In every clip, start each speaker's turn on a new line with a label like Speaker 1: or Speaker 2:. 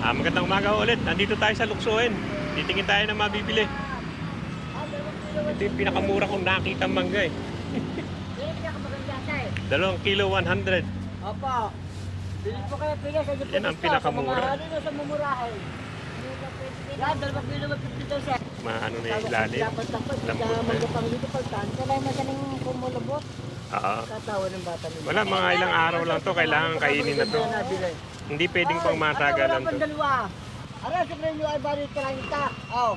Speaker 1: Magandang umaga ulit. Nandito tayo sa Luksuin. Titingin tayo ng mabibili. Ito yung pinakamura kong nakita mangga eh. Dalawang kilo, 100.
Speaker 2: Opo. Bilis po kayo pila sa
Speaker 1: Yan ang pinakamura.
Speaker 2: Ano na sa mumurahin? Yan, 2 kilo 50 sir.
Speaker 1: Maano na yung ilalim.
Speaker 2: Dapat
Speaker 1: Lambot na yun.
Speaker 2: magkapang dito pagtan. Kaya madaling kumulubot.
Speaker 1: Oo.
Speaker 2: Katawa ng bata nila.
Speaker 1: Wala, mga ilang araw lang to. Kailangan kainin na to. Hindi pwedeng pang matagalan to.
Speaker 2: Ano sa premyo ay bali 30. Oh.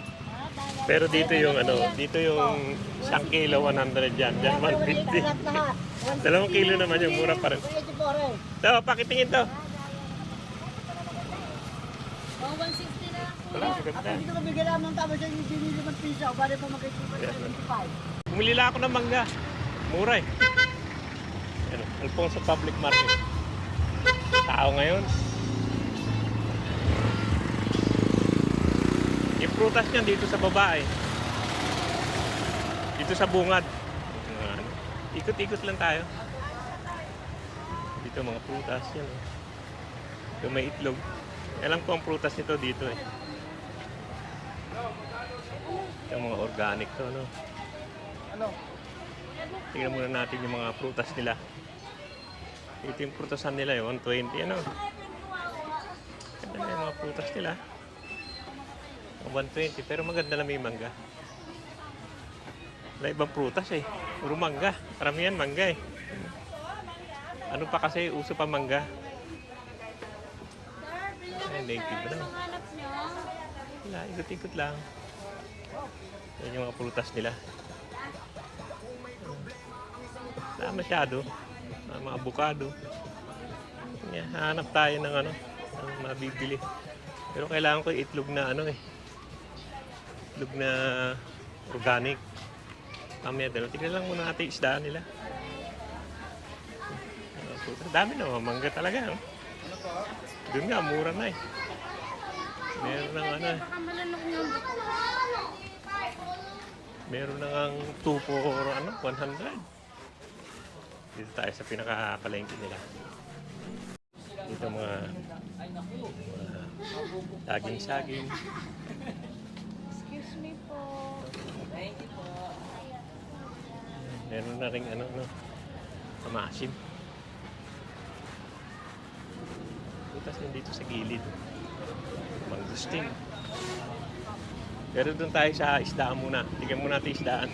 Speaker 1: Pero dito yung dito yung 1 kilo, 100 yan. Diyan, 150. 2 kilo naman yung mura pa rin. Ito, pakitingin to.
Speaker 3: Oh, 160 na.
Speaker 1: Wala, ganda.
Speaker 2: Ako dito mabigyan lang ng tama sa inyo binili ng piso. Bali pa magkaibigan
Speaker 1: Yes,
Speaker 2: ng 25.
Speaker 1: Bumili lang ako ng mangga. Mura eh. Ano, Alfonso Public Market. Tao ngayon. Yung prutas niyan dito sa baba eh. Dito sa bungad. Ikot-ikot lang tayo. Dito mga prutas yan eh. Ito may itlog. Alam ko ang prutas nito dito eh. Ito mga organic to, no?
Speaker 2: Ano?
Speaker 1: Tingnan muna natin yung mga prutas nila. Ito yung prutasan nila, 120, ano? Ganda na yung mga prutas nila. 120, pero maganda na may mangga. Wala ibang prutas eh. Puro mangga. Karamihan mangga eh. Ano pa kasi, uso pa mangga. Ay, native na. Wala, ikot-ikot lang. Yan yung mga prutas nila. Wala masyado. Mga avocado. Yan, hanap tayo ng ng mabibili. Pero kailangan ko itlog na itlog na organic. Mamaya dalawa. Tignan lang muna natin isdaan nila. Dami na, mangga talaga. Doon nga, mura na eh. Meron ng meron ng 2 for 100. Dito tayo sa pinaka-palengke nila. Dito mga saging-saging.
Speaker 3: Excuse me po.
Speaker 2: Thank you po.
Speaker 1: Meron na rin kamasim. Butas din dito sa gilid. Mangustin. Pero doon tayo sa isdaan muna. Tignan muna natin isdaan.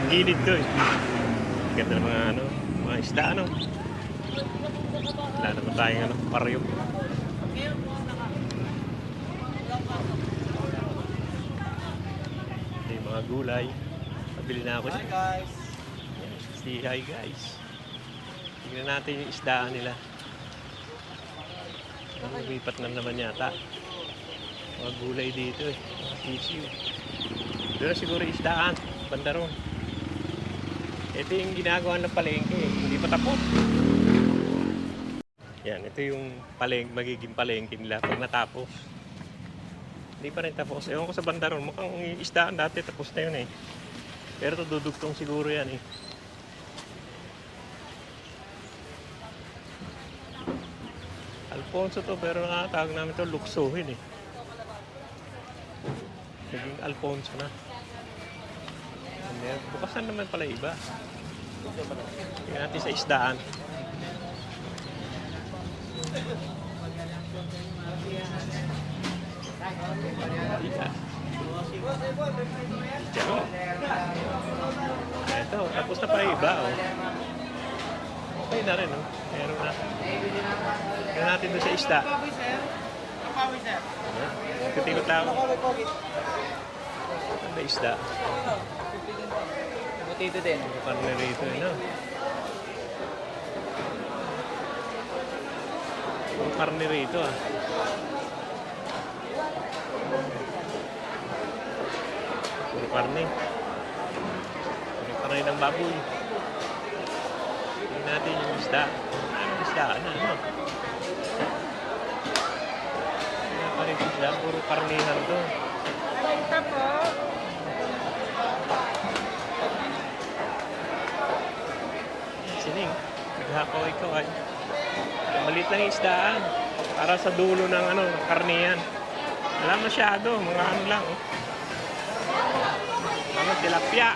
Speaker 1: Ang gilid to eh. Ganda ng mga isda Wala naman tayong paryok. Ito yung mga gulay. Pabili na ako
Speaker 2: Hi
Speaker 1: dyan.
Speaker 2: guys.
Speaker 1: Say hi guys. Tignan natin yung isdaan nila. Lumipat na naman yata. Mga gulay dito eh. Mga tissue. Doon siguro isdaan. Banda ron. Ito yung ginagawa ng palengke eh. Hindi pa tapos. Yan. Ito yung magiging palengke nila pag natapos. Hindi pa rin tapos. Ewan ko sa banda ron. Mukhang isdaan dati tapos na yun eh. Pero ito dudugtong siguro yan eh. Alfonso to, pero nakatawag namin to Luksuhin eh. Naging Alfonso na. Bukas na naman pala iba. Tingnan natin sa isdaan. Ito, tapos na pala iba oh. Okay na rin oh. Meron na. Tingnan natin doon sa isda. Kutikot lang ako. Ano ba isda?
Speaker 2: Dito din.
Speaker 1: Karne rito eh, Puro karne rito ah. Puro karne. Puro karne ng baboy. Tingnan natin yung isda. Anong isda? Ano? Kaya pa rin isda. Puro karnihan to.
Speaker 3: Ito po.
Speaker 1: Sining. Naghakaw ikaw ay. Maliit lang yung isdaan. Para sa dulo ng ano, karniyan. Wala masyado, mga ano lang. Oh. Ano, tilapia.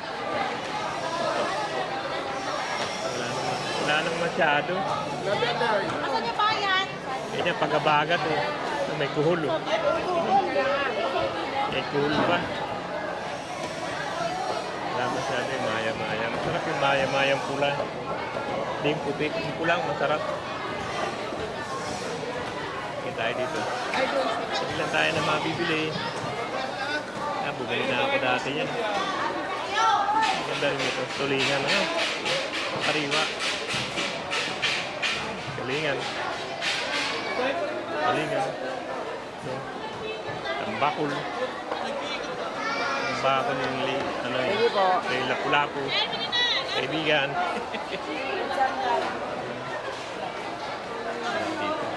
Speaker 1: Wala nang masyado.
Speaker 3: Asan yung bayan?
Speaker 1: Yan, pagabagat oh. May kuhol oh. May kuhol pa. Wala masyado yung maya-maya. Masarap yung maya-mayang pula. Hindi yung puti. Yung pulang masarap. Kita tayo dito. Sabi lang tayo na mabibili. Bumili na ako dati yan. Ganda rin ito. Tulingan. Ano? Kariwa. Tulingan. Tulingan. No? Tambakol. Tambakol yung ano yung lapu-lapu. Kaibigan.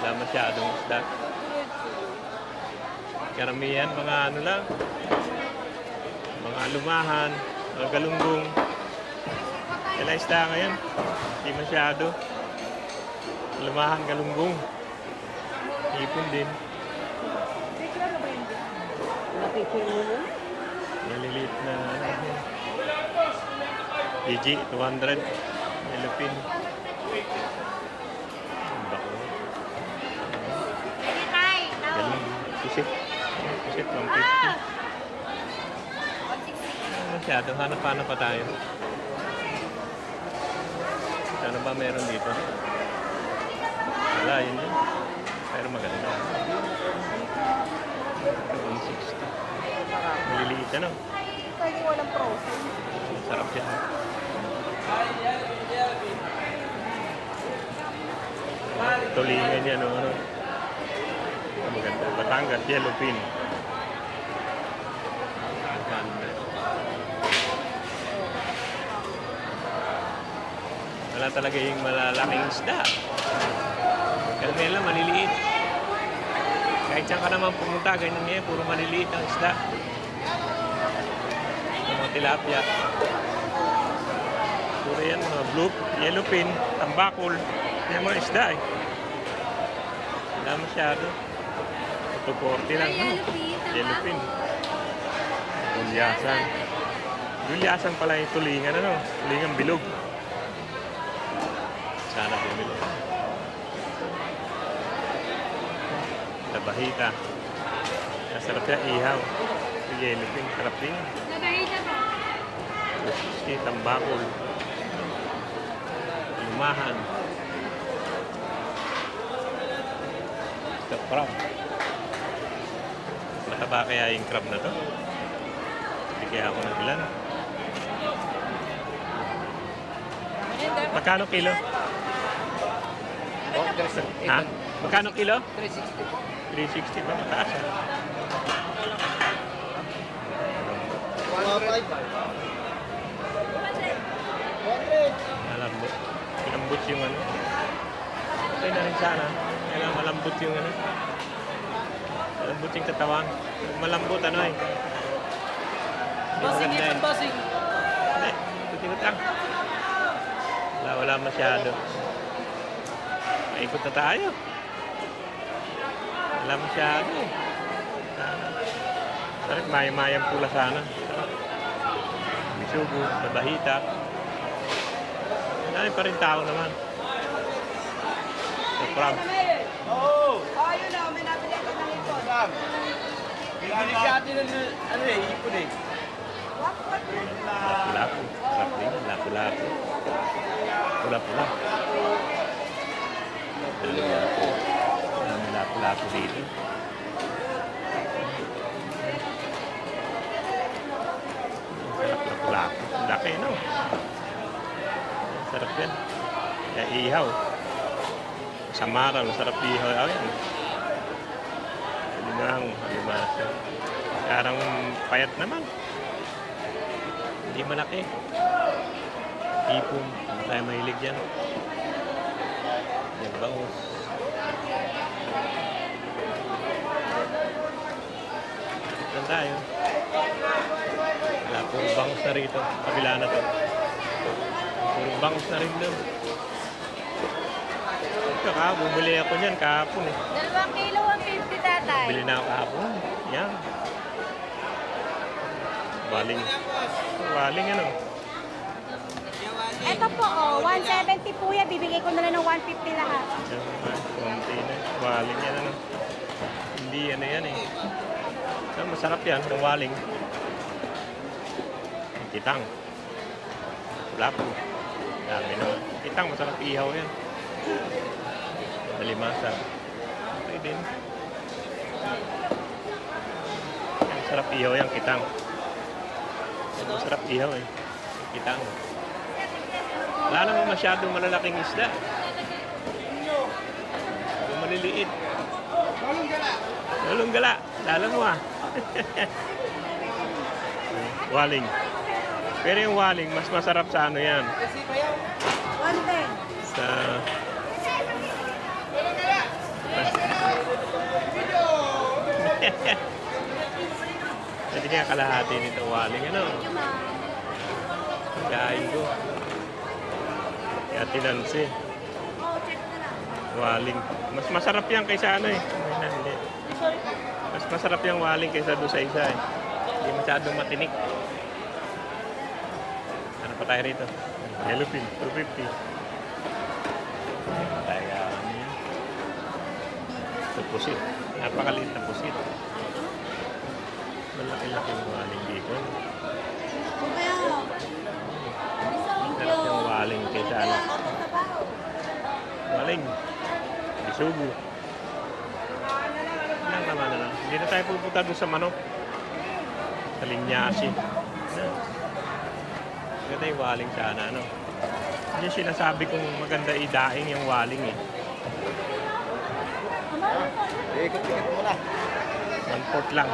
Speaker 1: Wala masyadong isda. Karamihan mga ano lang. Mga lumahan, mga galunggong. Kailan isda ngayon? Hindi masyado. Lumahan, galunggong. Ipon din. Maliliit na PG, 200. Elupin. Bako. Galunggong. Pusit. Pusit, 150. Masyado, hanap-hanap pa tayo. Ano ba meron dito? Wala, yun yun. Pero maganda. 160. Maliliit ano?
Speaker 2: Pwede walang frozen.
Speaker 1: Sarap yan. Tulingan yan, ano? Maganda. Batangas, yellowfin. Wala talaga yung malalaking isda. Kalmela lang, maliliit. Kahit saan ka naman pumunta, ganyan yan, puro maliliit ang isda. Mga tilapia. Puro yan, mga blue, yellowfin, tambakol. Yan mga isda eh. Wala masyado. Ito 40 lang, no? Yellowfin. Gulyasan. Gulyasan pala yung tulingan, ano? Tulingan bilog. Sana bumili. Tabahita. Masarap yan, ihaw. Yellowfin, sarap din.
Speaker 3: Nabahita po.
Speaker 1: 60, tambakol. Lumahan. Ito, crab. Mataba kaya yung crab na to? Hindi kaya ako ng ilan. Magkano kilo? Ha? Magkano kilo?
Speaker 2: 360 po.
Speaker 1: 360 pa, mataas. Malambot. Malambot yung ano. Okay na rin sana. Kailangan malambot yung ano. Malambot yung katawan. Malambot ano eh.
Speaker 2: Bossing ito, bossing.
Speaker 1: Hindi. Buti lang. Wala masyado. Ikot na tayo. Wala masyado eh. Sarap, maya-mayang pula sana. Bisugo, Tabahita. Marami pa rin tao naman. The crab.
Speaker 2: Oo! Ayun na, may nabili ako ng ipon.
Speaker 4: Bibili si ate ng ano eh, ipon eh.
Speaker 1: Lapu-lapu. Sarap din. Lapu-lapu. Pula-pula. Lapu-lapu dito. Sarap lapu-lapu. Laki, no? Sarap yan. Kaya ihaw. Samara, masarap ihaw. Ayan. Limang, alimasa. Karang payat naman. Hindi malaki. Ipon. Hindi tayo mahilig yan. Yan, bangus. Yan tayo. Wala, puro bangus na rito. Kabila na to. Puro bangus na rin doon. Bumili ako niyan kahapon eh.
Speaker 3: 2 kilo, 150 tatay.
Speaker 1: Bili na ako kahapon. Yan. Waling. Waling ano.
Speaker 3: Ito po, oh, 170 po yan. Bibigay ko na lang ng 150 lahat.
Speaker 1: Yan, konti na. Waling yan ano. Hindi ano yan eh. Masarap yan, yung waling. Kitang. Wala po. Dami naman. Kitang, masarap ihaw yan. Malimasa. Okay din. Masarap ihaw yan, kitang. Masarap ihaw eh. Kitang. Wala naman masyadong malalaking isda. Yung maliliit. Lulong gala. Lalo mo ah. Waling. Pero yung waling, mas masarap sa ano yan. Sa... Jadi kaya kalahati nito waling. Ano? Kain ko. Kaya tinansi. Waling. Mas masarap yan kaysa ano eh. Hindi. Mas masarap yung waling kaysa doon sa isa eh. Hindi masyadong matinik. Ano pa tayo rito? Yellowfin, 250. Kaya ano yan? Ito pusit. Napakaliit na pusit. Malaki-laki yung waling dito. Sarap yung waling kaysa ano. Waling. Bisugo. Yan naman na lang. Hindi na tayo pupunta doon sa manok. Sa linyasi. Maganda yung waling sana, ano. Hindi sinasabi kong maganda idaing yung waling eh.
Speaker 4: Ikot-ikot muna.
Speaker 1: 1/4 lang.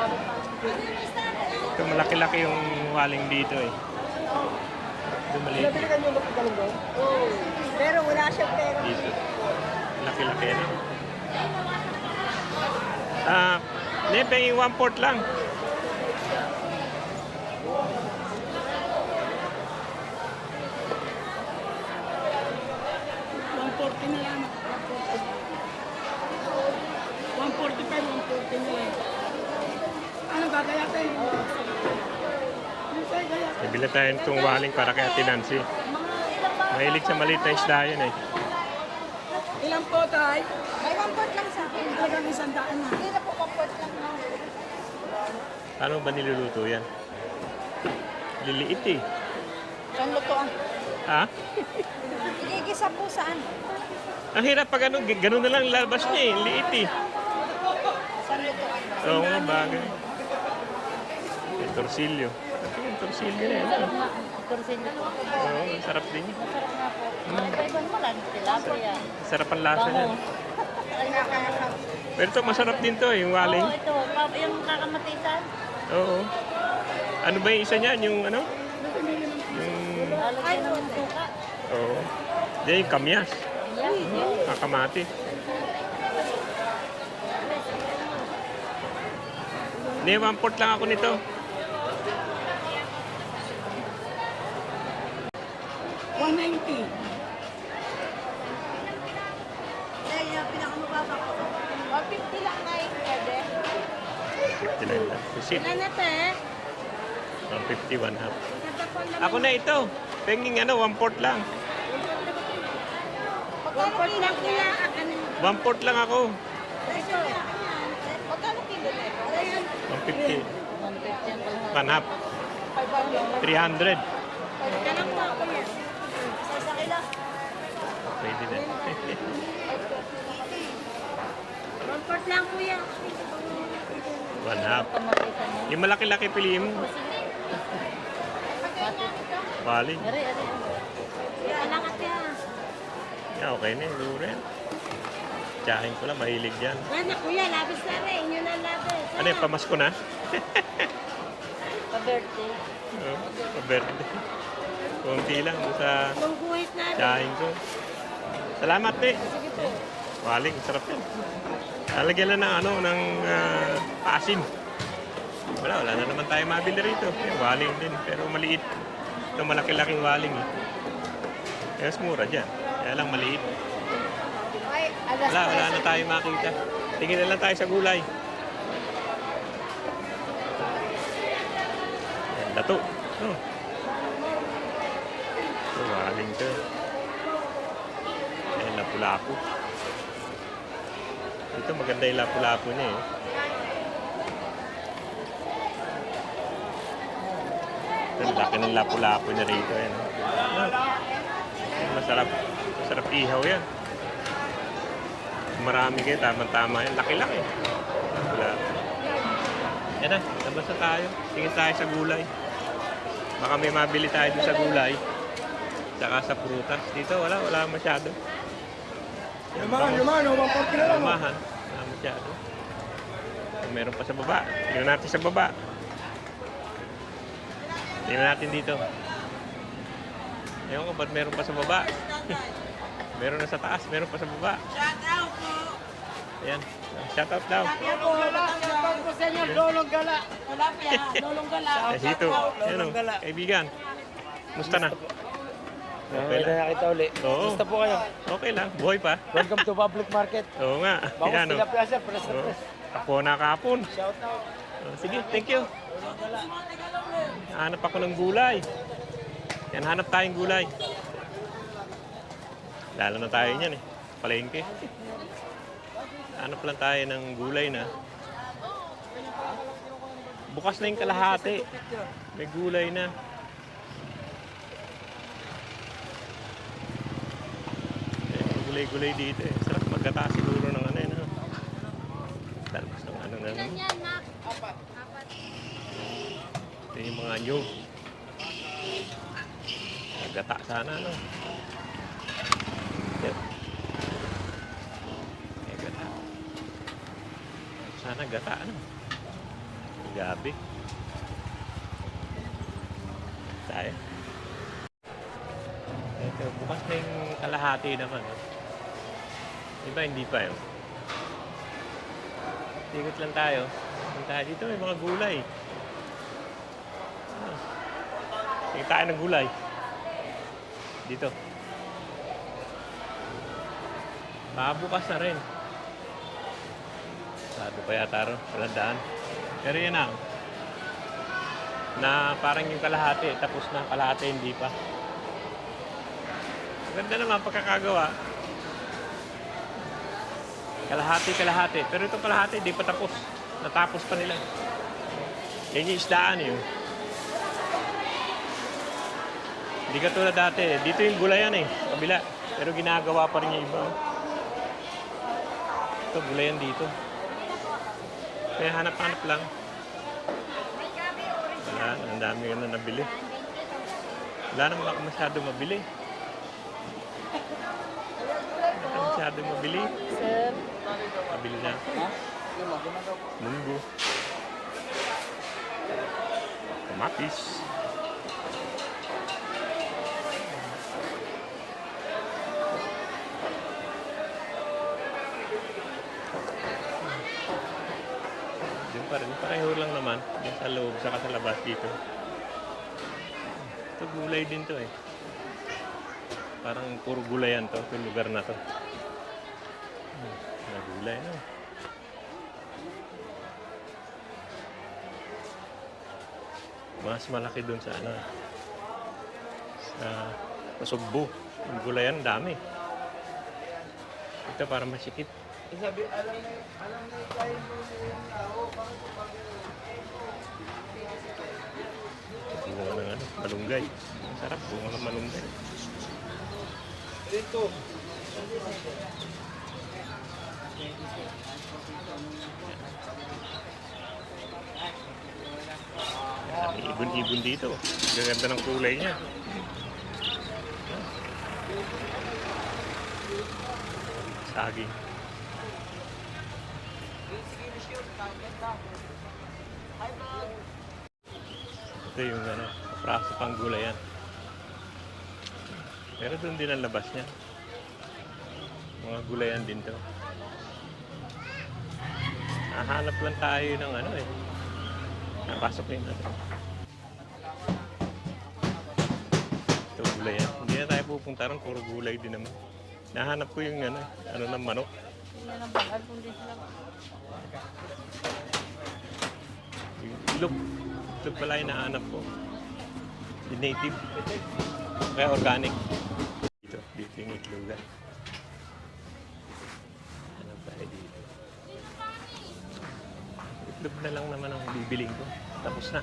Speaker 1: Ito malaki-laki yung waling dito eh. Ito maliit.
Speaker 2: Nabili ka nyo magkakalong doon? Oo. Pero wala siyang pera.
Speaker 1: Dito. Laki-laki ano. Nepeng yung 1/4 lang.
Speaker 2: $140 na lang. 145, 140 na lang. Ano gagaya tayo?
Speaker 1: Nabila tayo itong waling para kay Ate Nancy. Mahilig sa maliit na isda yun eh.
Speaker 2: Ilang po tayo?
Speaker 3: May 1/4 lang sa akin.
Speaker 2: Talagang 100 na.
Speaker 3: Hindi na po 1/4 lang.
Speaker 1: Paano ba niluluto yan? Liliit eh.
Speaker 3: Saan lutoan?
Speaker 1: Ha?
Speaker 3: Igigisa po saan?
Speaker 1: Ang hirap pag ano, ganun na lang labas niya eh. Liit eh.
Speaker 3: Saan lutoan?
Speaker 1: Oo nga, bagay. Yung torsilyo. Ito yung torsilyo na yan.
Speaker 3: Torsilyo po.
Speaker 1: Oo, ang sarap din.
Speaker 3: Masarap nga po. Iba-iban mo lang. Tilapia.
Speaker 1: Sarap ang lasa niyan.
Speaker 3: Ay, nakakasap.
Speaker 1: Pero ito, masarap din to yung waling.
Speaker 3: Oo, ito. Yung kakamatisan.
Speaker 1: Oo. Ano ba yung isa niyan? Yung ano? Yung...
Speaker 3: Lalagyan ng suka.
Speaker 1: Oo. Yan yung kamyas. Kakamati. Hindi, 1/4 lang ako nito.
Speaker 2: 190.
Speaker 3: Ay, yung pinakamababa ko. 150 lang na yung pwede.
Speaker 1: 59 lang. Receipt.
Speaker 3: Ilan na to eh?
Speaker 1: 151 half.
Speaker 3: Ganda po naman.
Speaker 1: Ako na ito. Penging ano, 1/4 lang.
Speaker 3: Magkano kilo niya?
Speaker 1: 1/4 lang ako.
Speaker 3: Magkano kilo nito?
Speaker 1: 150.
Speaker 3: 150
Speaker 1: 1 half.
Speaker 3: 500.
Speaker 1: 300.
Speaker 3: Pwede lang po ako yan. Isa kilo.
Speaker 1: Pwede na.
Speaker 3: 1/4 lang po yan.
Speaker 1: 1 half. Yung malaki-laki piliin mo. Baling.
Speaker 3: Yan at yan.
Speaker 1: Yeah, okay na yung luren. Tsahin ko lang, mahilig yan.
Speaker 3: Yan na kuya, labis na rin. Yun ang labis.
Speaker 1: Ano yung pamasko na?
Speaker 3: Pa-birthday.
Speaker 1: Oo, pa-birthday. Kunti lang sa
Speaker 3: Kung guhit na rin.
Speaker 1: tsahin ko. Salamat eh.
Speaker 3: Sige po.
Speaker 1: Waling, sarap yun. Lalagyan lang ng ano, ng asin. Wala na naman tayo mabili rito. Yung waling din, pero maliit. Ito malaki-laking waling eh. Kaya mas mura dyan. Kaya lang maliit.
Speaker 3: Ay,
Speaker 1: Wala na tayo makita. Tingin na lang tayo sa gulay. Ayan, lato. Oh. Waling to. Ayan, lapu-lapu. Ito maganda yung lapu-lapu niya eh. Ang laki ng lapu-lapu niya rito. Ayan. Masarap. Masarap ihaw yan. Marami kayo, tama-tama yan. Laki-laki. Lapu-lapu. Yan na, labas na tayo. Tingin tayo sa gulay. Baka may mabili tayo doon sa gulay. Saka sa prutas. Dito wala masyado.
Speaker 4: Lumahan, 140 na lang.
Speaker 1: Lumahan. Wala masyado. Meron pa sa baba. Tingnan natin sa baba. Tingnan natin dito. Ewan ko ba't meron pa sa baba. Meron na sa taas, meron pa sa baba.
Speaker 3: Shout out po.
Speaker 1: Ayan. Shout out daw.
Speaker 4: Shoutout po sa inyo, Lolong Gala.
Speaker 3: Wala pa yan. Lolong gala.
Speaker 1: Dito. Ayan o. Kaibigan. Musta na? Okay
Speaker 4: May
Speaker 1: lang.
Speaker 4: nakita uli.
Speaker 1: Oo.
Speaker 4: Gusto po kayo.
Speaker 1: Okay lang. Buhay pa.
Speaker 4: Welcome to public market.
Speaker 1: Oo nga.
Speaker 4: Bawang
Speaker 1: Ayan o.
Speaker 4: tilapia sir, press na
Speaker 1: Oo.
Speaker 4: press.
Speaker 1: Ako na kahapon.
Speaker 4: Shoutout.
Speaker 1: Sige, thank you. Hanap ako ng gulay. Yan, hanap tayong gulay. Lalo na tayo niyan eh. Palengke. Hanap lang tayo ng gulay na. Bukas na yung kalahati. May gulay na. Gulay-gulay dito eh. Sarap magkata siguro ng ano yun. Talbos ng ano na. Ito yung mga nyug. Gata sana ano. Ito. Eh, gata. Sana gata ano. Gabi. Tayo. Ito, bukas na yung kalahati naman. Diba hindi pa yun? Ikot lang tayo. Dito may mga gulay. Tingin tayo ng gulay. Dito. Bukas na rin. Sado pa yata rin. Walang daan. Pero yan na parang yung kalahati. Tapos na kalahati, hindi pa. Maganda naman pagkakagawa. Kalahati. Pero ito kalahati, hindi pa tapos. Natapos pa nila. Yan yung isdaan yun. Hindi ka tulad dati. Dito yung gulayan eh. Kabila. Pero ginagawa pa rin yung iba. Ito, gulayan dito. Kaya hanap-hanap lang. Wala, ang dami ko na nabili. Wala naman ako masyado mabili. Masyado mabili.
Speaker 2: Sir.
Speaker 1: Mabili na. Munggo. Kamatis. Yun pa rin. Pareho lang naman. Yung sa loob, saka sa labas dito. Ito gulay din to eh. Parang puro gulayan to. Yung lugar na to. Gulay no. Mas malaki dun sa ano. Sa Sugbo. Yung gulayan dami. Ito parang masikip.
Speaker 4: Sabi, alam na tayo yung tao.
Speaker 1: Bunga ng ano, malunggay. Ang sarap, bunga ng malunggay.
Speaker 4: Dito.
Speaker 1: Ibon-ibon dito. Gaganda ng kulay niya. Saging. Ito yung ano, praso pang gulayan. Pero doon din ang labas niya. Mga gulayan din to. Nahanap lang tayo ng ano eh. Napasok yun natin. Ito gulayan. Hindi na tayo pupunta ron. Puro gulay din naman. Nahanap ko yung ano ng manok.
Speaker 2: Yan ang bagal kung di sila.
Speaker 1: Yung itlog. Itlog pala yung nahanap ko. Yung native. Kaya organic. Dito yung itlogan. Ano tayo dito? Itlog na lang naman ang bibiling ko. Tapos na.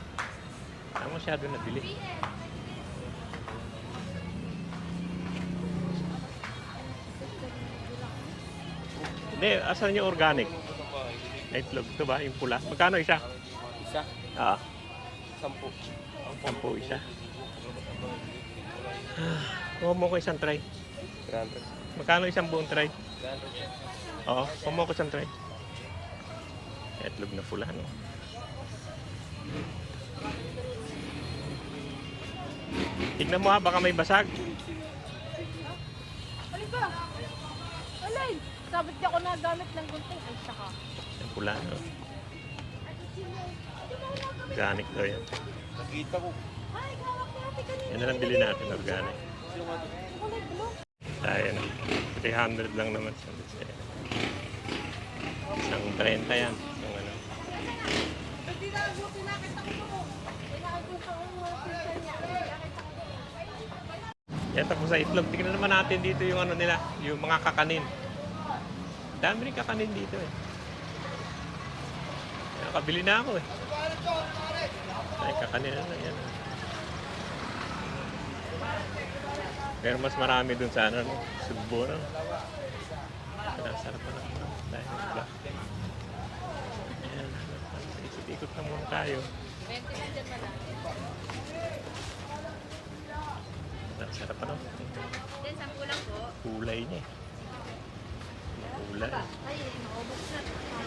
Speaker 1: Saan masyado nabili? Hindi, asan yung organic? Na itlog. Ito ba? Yung pula. Magkano isa?
Speaker 4: Isa?
Speaker 1: Ah,
Speaker 4: 10.
Speaker 1: 10 isa. Kuha mo ko isang tray.
Speaker 4: 300.
Speaker 1: Magkano isang buong tray?
Speaker 4: 300.
Speaker 1: Oo, kuha mo ko isang tray. Itlog na pula, no? Tignan mo ha, baka may basag.
Speaker 2: Alin ba? Alay! Sabit niya ako na gamit ng gunting. Ay, saka.
Speaker 1: Yung pula, no? Organic daw yan.
Speaker 4: Nakita ko.
Speaker 1: Yan na lang bili natin, organic. Tayo na. 300 lang naman sa isang 30 yan. Yung ano. Yan, tapos sa itlog. Tingnan naman natin dito yung ano nila, yung mga kakanin. Dami rin kakanin dito eh. Nakabili na ako eh. Ay, kakanin na yan. Pero mas marami dun sa ano, Sugbo, no? Sarap na naman. Dahil ba? Ayan. Ikot-ikot na muna tayo.
Speaker 2: 20 lang dyan malaki.
Speaker 1: Sarap pa, no?
Speaker 2: Then, 10 lang po.
Speaker 1: Kulay niya eh. Kulay.
Speaker 2: Ay, maubos na.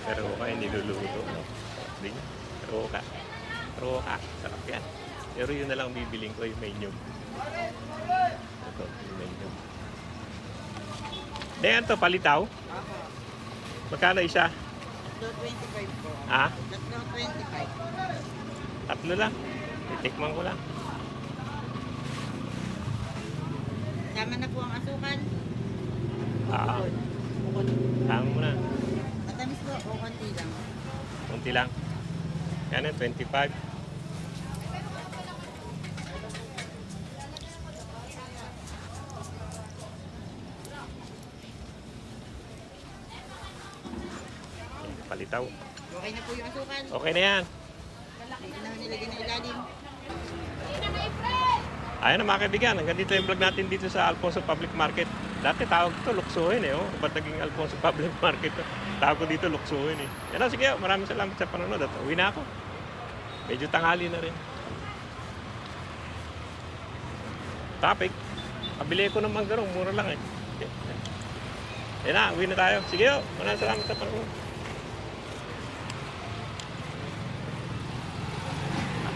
Speaker 1: Pero kayo niluluto, no? Hindi niya. Roka. Roka. Sarap yan. Pero yun na lang bibiling ko, yung may nyug. Ito, yung may nyug. Dayan to, palitaw. Magkano isa?
Speaker 3: 25 po.
Speaker 1: Ah?
Speaker 3: Tatlo 25.
Speaker 1: Tatlo lang. Titikman ko lang.
Speaker 3: Sama na po ang asukan.
Speaker 1: Ah,
Speaker 3: Bukod.
Speaker 1: tama mo na.
Speaker 3: Matamis po o konti lang.
Speaker 1: Kunti lang. Yan 25. Palitaw.
Speaker 3: Okay na po yung asukan.
Speaker 1: Okay na yan.
Speaker 3: Hindi na nilagay na ilalim.
Speaker 1: Ayun na mga kaibigan, hanggang dito yung vlog natin dito sa Alfonso Public Market. Dati tawag ito Luksuhin eh. Oh. Ba't naging Alfonso Public Market? Tawag ko dito Luksuhin eh. Yan na, sige. Maraming salamat sa panonood at uwi na ako. Medyo tanghali na rin. Topic. Pabili ko ng manggarong. Mura lang eh. Okay. Yan na, uwi na tayo. Sige yo. Maraming salamat sa panonood.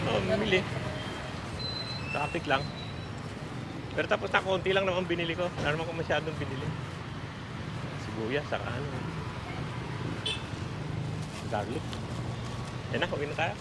Speaker 1: Ano, mamili. Traffic lang. Pero tapos na konti lang naman binili ko. Wala naman ko masyadong binili. Sibuyas, saka ano. Garlic. Yan na, uwi na tayo.